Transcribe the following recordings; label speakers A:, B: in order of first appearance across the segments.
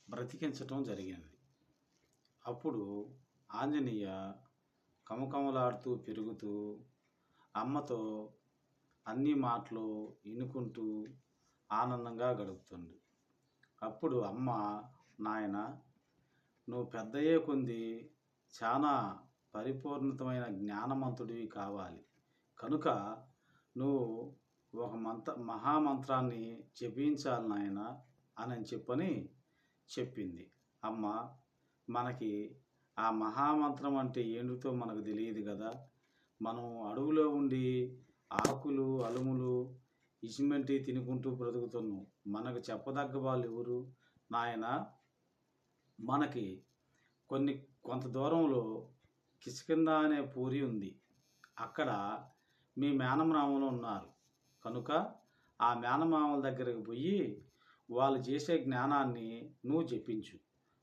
A: బ్రతికించటం జరిగింది. అప్పుడు ఆంజనేయ కమకమలాడుతూ పెరుగుతూ అమ్మతో అన్ని మాటలు వినుకుంటూ ఆనందంగా గడుపుతుంది. అప్పుడు అమ్మ, నాయన నువ్వు పెద్దయ్యే కొంది చాలా పరిపూర్ణతమైన జ్ఞానవంతుడివి కావాలి. కనుక నువ్వు ఒక మహామంత్రాన్ని జపించాలి నాయన అని చెప్పని చెప్పింది. అమ్మ, మనకి ఆ మహామంత్రం అంటే ఏంటో మనకు తెలియదు కదా. మనం అడవిలో ఉండి ఆకులు అలుములు ఇసిమెంటి తినుకుంటూ బ్రతుకుతున్నాం. మనకు చెప్పదగ్గ వాళ్ళు ఎవరు నాయన? మనకి కొంత దూరంలో కిష్కింధ అనే పూరి ఉంది. అక్కడ మీ మేనమామలు ఉన్నారు. కనుక ఆ మేనమామల దగ్గరకు పోయి వాళ్ళు చేసే జ్ఞానాన్ని నువ్వు చెప్పించు.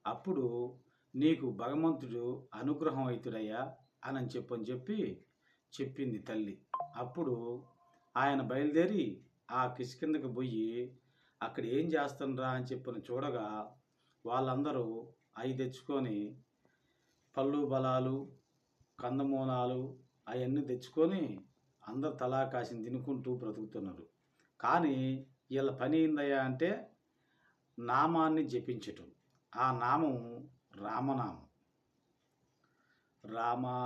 A: అప్పుడు నీకు భగవంతుడు అనుగ్రహం అవుతుడయ్యా అని చెప్పింది తల్లి. అప్పుడు ఆయన బయలుదేరి ఆ కిష్కింధకు పోయి అక్కడ ఏం చేస్తుండ్రా అని చెప్పని చూడగా వాళ్ళందరూ అవి తెచ్చుకొని పళ్ళు బలాలు కందమూలాలు అవన్నీ తెచ్చుకొని అందరు తలా కాసిన తినుకుంటూ బ్రతుకుతున్నారు. కానీ వీళ్ళ పని ఏందయ్యా అంటే నామాన్ని జపించటం. ఆ నామం రామనామం. రామా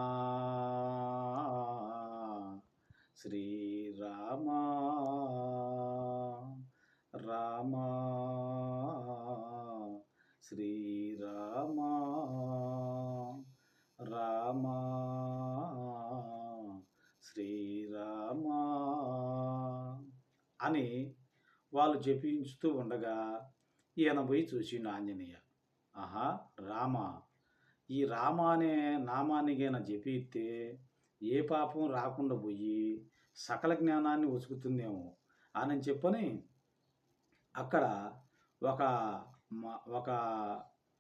A: శ్రీరామా రామా శ్రీరామా రామా శ్రీరామా అని వాళ్ళు జపించుతూ ఉండగా ఈయన పోయి చూసిండు ఆంజనేయ. ఆహా, రామ, ఈ రామ అనే నామానికైనా జపిస్తే ఏ పాపం రాకుండా పోయి సకల జ్ఞానాన్ని ఉసుకుతుందేమో అని చెప్పని అక్కడ ఒక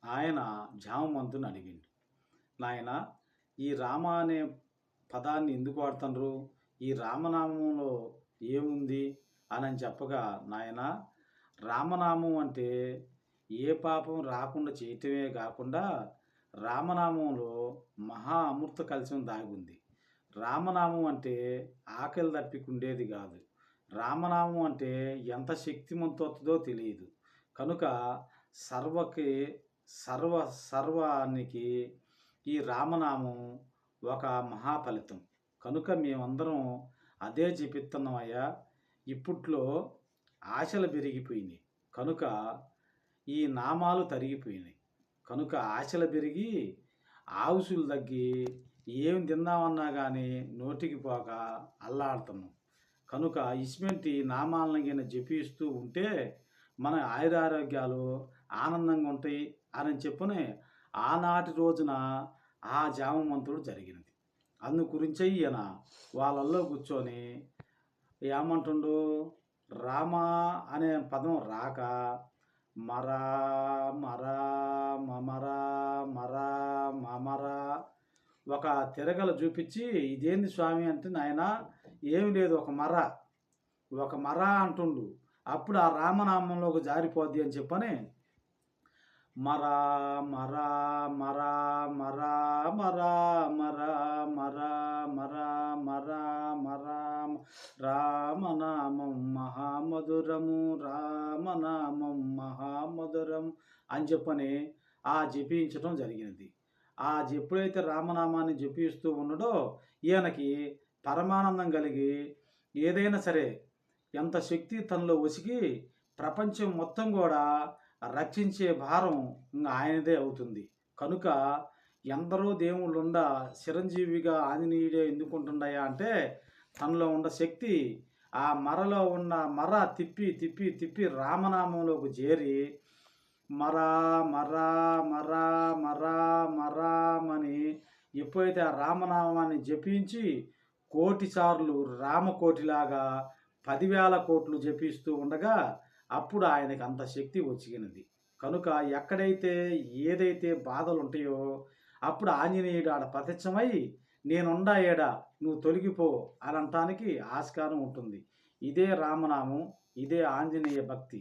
A: ఆయన జామవంతుని అడిగిండు. నాయన, ఈ రామ అనే పదాన్ని ఎందుకు వాడుతున్నారు? ఈ రామనామంలో ఏముంది అని చెప్పగా, నాయన రామనామం అంటే ఏ పాపం రాకుండా చేయటమే కాకుండా రామనామంలో మహా అమృత కలశం దాగి ఉంది. రామనామం అంటే ఆకలి తప్పికుండేది కాదు. రామనామం అంటే ఎంత శక్తిమంతదో తెలియదు. కనుక సర్వానికి ఈ రామనామం ఒక మహాఫలితం. కనుక మేమందరం అదే జపిస్తున్నామయ్యా. ఇప్పట్లో ఆశలు పెరిగిపోయినాయి కనుక ఈ నామాలు తరిగిపోయినాయి. కనుక ఆశలు పెరిగి ఆవుసులు తగ్గి ఏం తిందామన్నా కానీ నోటికి పోక అల్లాడుతున్నాం. కనుక ఇటువంటి నామాలను జపిస్తూ ఉంటే మన ఆయురారోగ్యాలు ఆనందంగా ఉంటాయి అని చెప్పని ఆనాటి రోజున ఆ జామవంతుడు జరిగినది. అందు గురించి ఈయన వాళ్ళల్లో కూర్చొని ఏమంటుండు, రామ అనే పదం రాక మరా మరా మమరా మరా మమరా ఒక తిరగలు చూపించి, ఇదేంది స్వామి అంటే, నాయన ఏమి లేదు, ఒక మర అంటుండు. అప్పుడు ఆ రామనామంలోకి జారిపోద్ది అని చెప్పని మరా మరా మరా మరా మరా మరా మరా మరా మరా మరా రామనామం మహామధురము రామనామం మహామధురం అని చెప్పని ఆ జపించడం జరిగినది. ఎప్పుడైతే రామనామాన్ని జపిస్తూ ఉన్నాడో ఈయనకి పరమానందం కలిగి ఏదైనా సరే ఎంత శక్తి తనలో ఉసిగి ప్రపంచం మొత్తం కూడా రక్షించే భారం ఇంకా ఆయనదే అవుతుంది. కనుక ఎందరో దేవుళ్ళు చిరంజీవిగా ఆంజనేయుడే ఎందుకుంటున్నాయా అంటే తనలో ఉన్న శక్తి ఆ మరలో ఉన్న మర తిప్పి తిప్పి తిప్పి రామనామంలోకి చేరి మరా మరా మరా మరా మరామని ఎప్పుడైతే ఆ రామనామాన్ని జపించి కోటిసార్లు రామకోటిలాగా 10,000 కోట్లు జపిస్తూ ఉండగా అప్పుడు ఆయనకి అంత శక్తి వచ్చినది. కనుక ఎక్కడైతే ఏదైతే బాధలు ఉంటాయో అప్పుడు ఆంజనేయుడు ఆడ ప్రత్యక్షమై నేనుండా ఏడా నువ్వు తొలగిపో అని అనటానికి ఆస్కారం ఉంటుంది. ఇదే రామనామం, ఇదే ఆంజనేయ భక్తి.